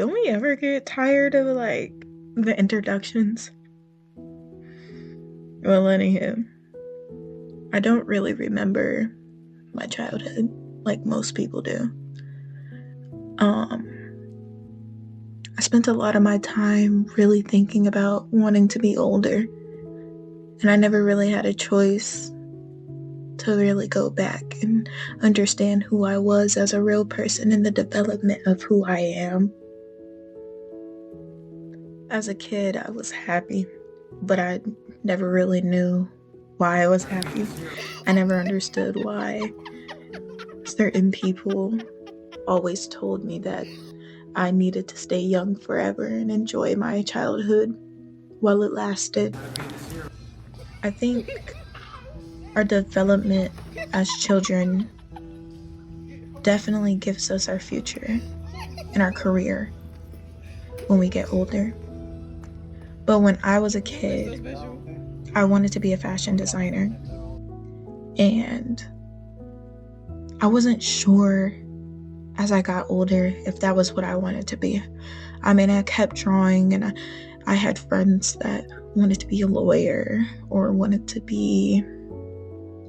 Don't we ever get tired of like the introductions? Well, anywho, I don't really remember my childhood like most people do. I spent a lot of my time really thinking about wanting to be older, and I never really had a choice to really go back and understand who I was as a real person and the development of who I am. As a kid, I was happy, but I never really knew why I was happy. I never understood why certain people always told me that I needed to stay young forever and enjoy my childhood while it lasted. I think our development as children definitely gives us our future and our career when we get older. But when I was a kid, I wanted to be a fashion designer. And I wasn't sure as I got older if that was what I wanted to be. I mean, I kept drawing, and I had friends that wanted to be a lawyer or wanted to be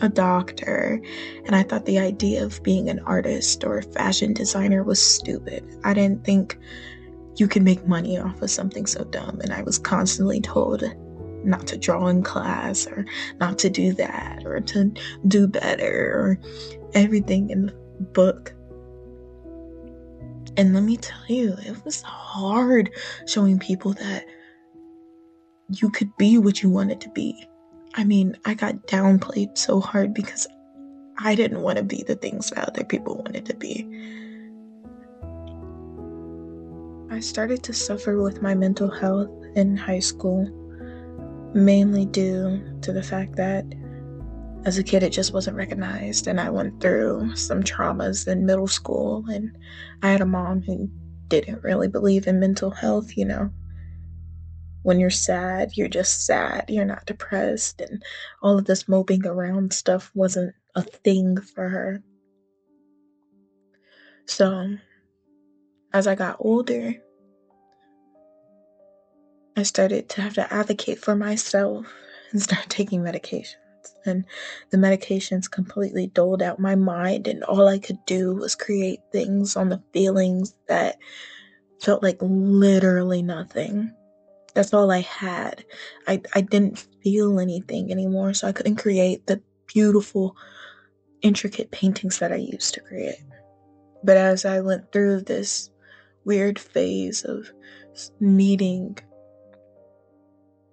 a doctor, and I thought the idea of being an artist or a fashion designer was stupid. I didn't think you could make money off of something so dumb, and I was constantly told not to draw in class or not to do that or to do better or everything in the book. And let me tell you, it was hard showing people that you could be what you wanted to be. I mean, I got downplayed so hard because I didn't want to be the things that other people wanted to be. I started to suffer with my mental health in high school, mainly due to the fact that as a kid it just wasn't recognized, and I went through some traumas in middle school, and I had a mom who didn't really believe in mental health. When you're sad, you're just sad, you're not depressed, and all of this moping around stuff wasn't a thing for her. So as I got older, I started to have to advocate for myself and start taking medications. And the medications completely doled out my mind, and all I could do was create things on the feelings that felt like literally nothing. That's all I had. I didn't feel anything anymore, so I couldn't create the beautiful, intricate paintings that I used to create. But as I went through this weird phase of needing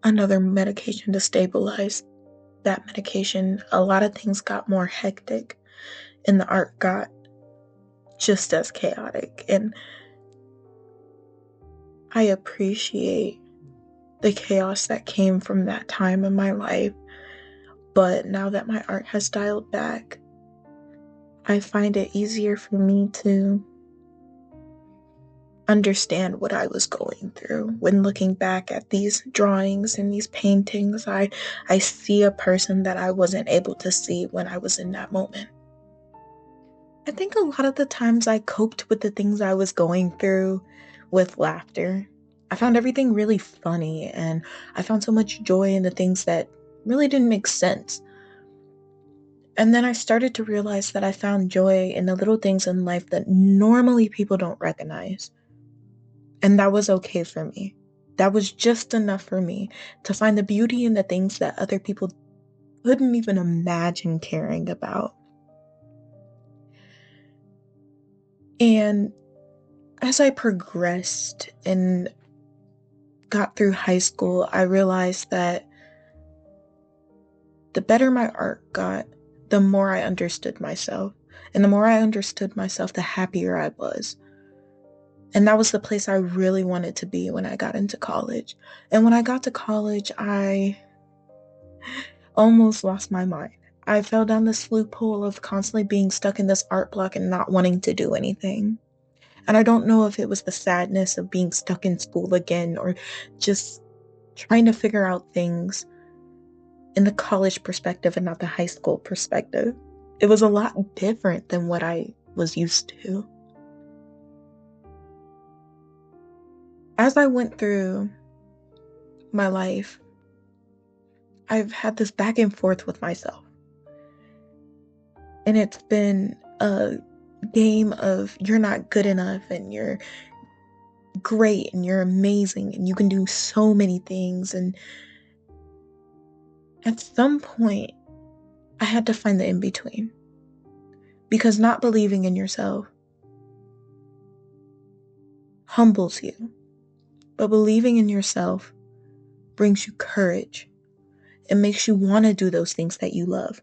another medication to stabilize that medication, a lot of things got more hectic, and the art got just as chaotic. And I appreciate the chaos that came from that time in my life. But now that my art has dialed back, I find it easier for me to understand what I was going through. When looking back at these drawings and these paintings, I see a person that I wasn't able to see when I was in that moment. I think a lot of the times I coped with the things I was going through with laughter. I found everything really funny, and I found so much joy in the things that really didn't make sense. And then I started to realize that I found joy in the little things in life that normally people don't recognize. And that was okay for me. That was just enough for me to find the beauty in the things that other people couldn't even imagine caring about. And as I progressed and got through high school, I realized that the better my art got, the more I understood myself. And the more I understood myself, the happier I was. And that was the place I really wanted to be when I got into college. And when I got to college, I almost lost my mind. I fell down this loophole of constantly being stuck in this art block and not wanting to do anything. And I don't know if it was the sadness of being stuck in school again or just trying to figure out things in the college perspective and not the high school perspective. It was a lot different than what I was used to. as I went through my life, I've had this back and forth with myself. And it's been a game of you're not good enough and you're great and you're amazing and you can do so many things. And at some point, I had to find the in-between. Because not believing in yourself humbles you. But believing in yourself brings you courage. It makes you want to do those things that you love.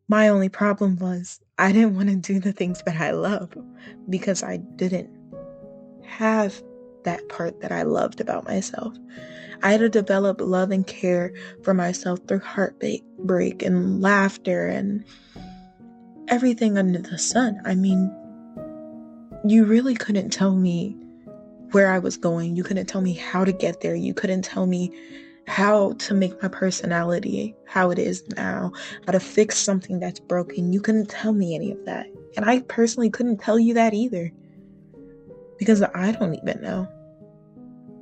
My only problem was I didn't want to do the things that I love because I didn't have that part that I loved about myself. I had to develop love and care for myself through heartbreak and laughter and everything under the sun. I mean, you really couldn't tell me where I was going. You couldn't tell me how to get there. You couldn't tell me how to make my personality how it is now, how to fix something that's broken. You couldn't tell me any of that. And I personally couldn't tell you that either, because I don't even know.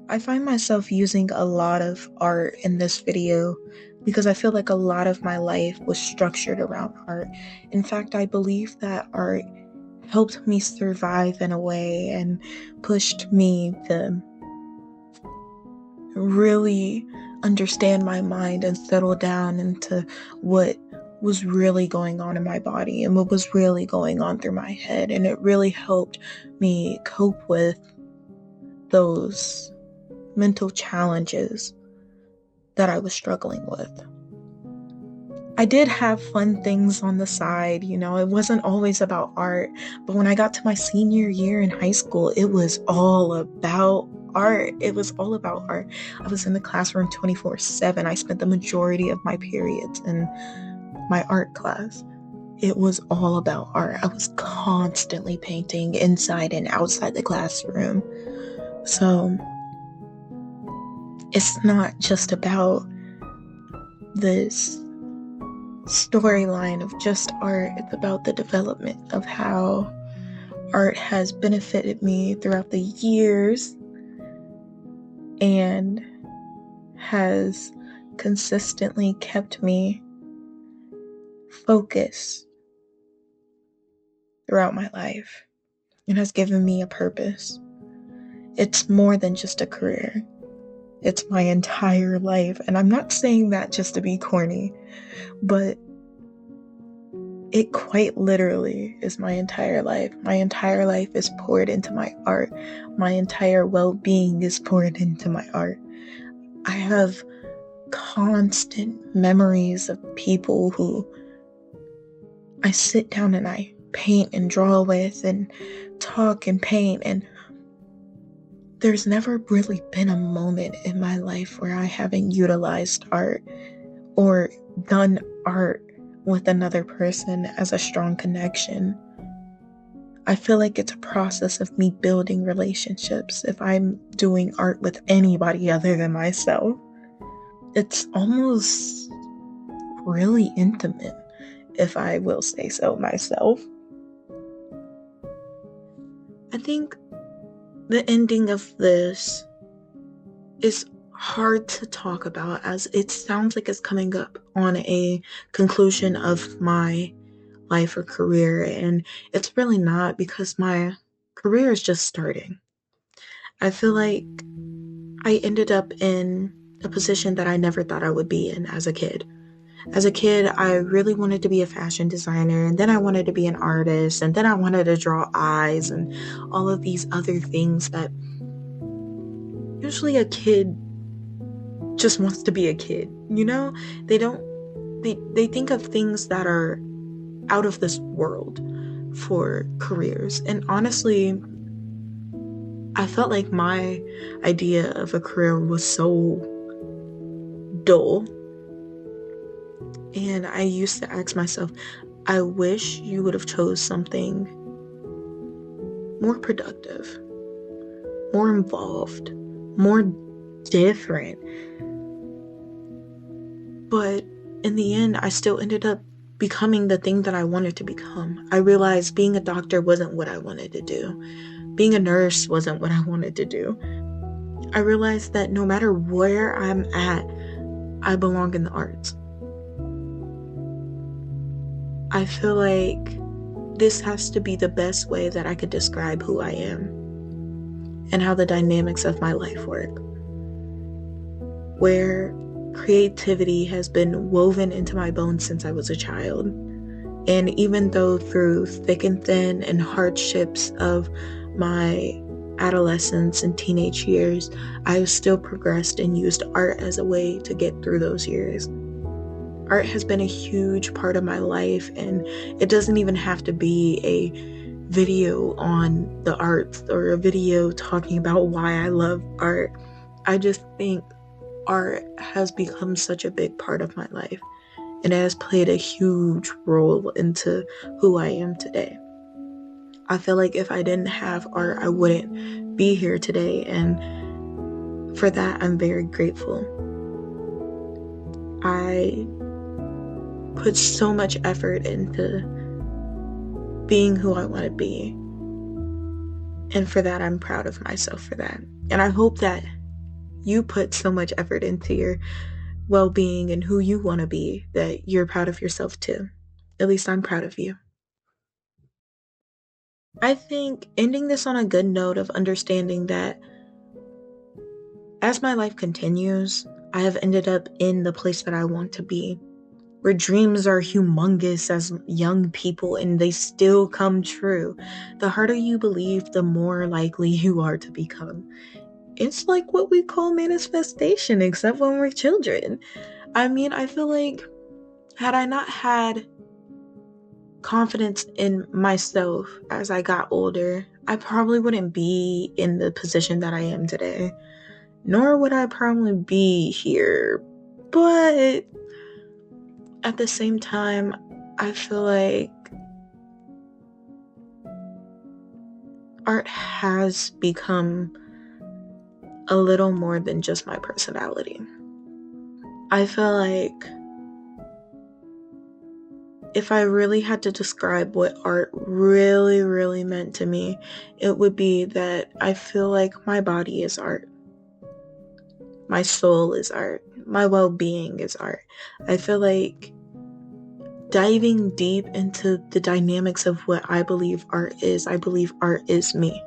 I find myself using a lot of art in this video because I feel like a lot of my life was structured around art. In fact, I believe that art helped me survive in a way and pushed me to really understand my mind and settle down into what was really going on in my body and what was really going on through my head. And it really helped me cope with those mental challenges that I was struggling with. I did have fun things on the side, it wasn't always about art, but when I got to my senior year in high school, it was all about art. It was all about art. I was in the classroom 24/7. I spent the majority of my periods in my art class. It was all about art. I was constantly painting inside and outside the classroom. So it's not just about this storyline of just art. It's about the development of how art has benefited me throughout the years and has consistently kept me focused throughout my life and has given me a purpose. It's more than just a career. It's my entire life. And I'm not saying that just to be corny, but it quite literally is my entire life. My entire life is poured into my art. My entire well-being is poured into my art. I have constant memories of people who I sit down and I paint and draw with and talk and paint, and there's never really been a moment in my life where I haven't utilized art or done art with another person as a strong connection. I feel like it's a process of me building relationships if I'm doing art with anybody other than myself. It's almost really intimate, if I will say so myself. I think the ending of this is hard to talk about, as it sounds like it's coming up on a conclusion of my life or career, and it's really not, because my career is just starting. I feel like I ended up in a position that I never thought I would be in as a kid. As a kid, I really wanted to be a fashion designer, and then I wanted to be an artist, and then I wanted to draw eyes and all of these other things that usually a kid just wants to be a kid, they think of things that are out of this world for careers. And honestly, I felt like my idea of a career was so dull. And I used to ask myself, I wish you would have chose something more productive, more involved, more different. But in the end, I still ended up becoming the thing that I wanted to become. I realized being a doctor wasn't what I wanted to do. Being a nurse wasn't what I wanted to do. I realized that no matter where I'm at, I belong in the arts. I feel like this has to be the best way that I could describe who I am and how the dynamics of my life work, where creativity has been woven into my bones since I was a child. And even though through thick and thin and hardships of my adolescence and teenage years, I have still progressed and used art as a way to get through those years. Art has been a huge part of my life, and it doesn't even have to be a video on the arts or a video talking about why I love art. I just think art has become such a big part of my life, and it has played a huge role into who I am today. I feel like if I didn't have art, I wouldn't be here today, and for that, I'm very grateful. I put so much effort into being who I want to be, and for that, I'm proud of myself for that. And I hope that you put so much effort into your well-being and who you want to be that you're proud of yourself too. At least I'm proud of you. I think ending this on a good note of understanding that as my life continues, I have ended up in the place that I want to be, where dreams are humongous as young people and they still come true. The harder you believe, the more likely you are to become. It's like what we call manifestation, except when we're children. I mean, I feel like had I not had confidence in myself as I got older, I probably wouldn't be in the position that I am today. Nor would I probably be here. But at the same time, I feel like art has become a little more than just my personality. I feel like if I really had to describe what art really, really meant to me, it would be that I feel like my body is art. My soul is art. My well-being is art. I feel like diving deep into the dynamics of what I believe art is, I believe art is me.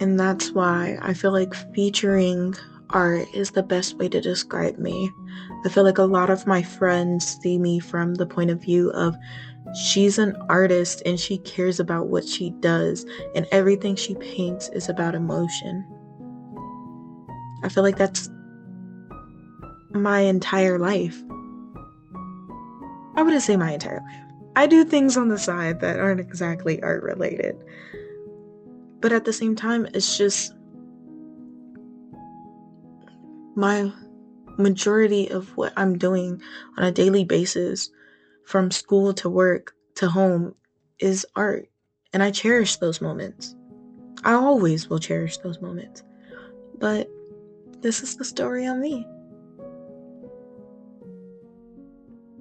And that's why I feel like featuring art is the best way to describe me. I feel like a lot of my friends see me from the point of view of she's an artist and she cares about what she does, and everything she paints is about emotion. I feel like that's my entire life. I wouldn't say my entire life. I do things on the side that aren't exactly art related. But at the same time, it's just my majority of what I'm doing on a daily basis, from school to work to home, is art. And I cherish those moments. I always will cherish those moments. But this is the story on me.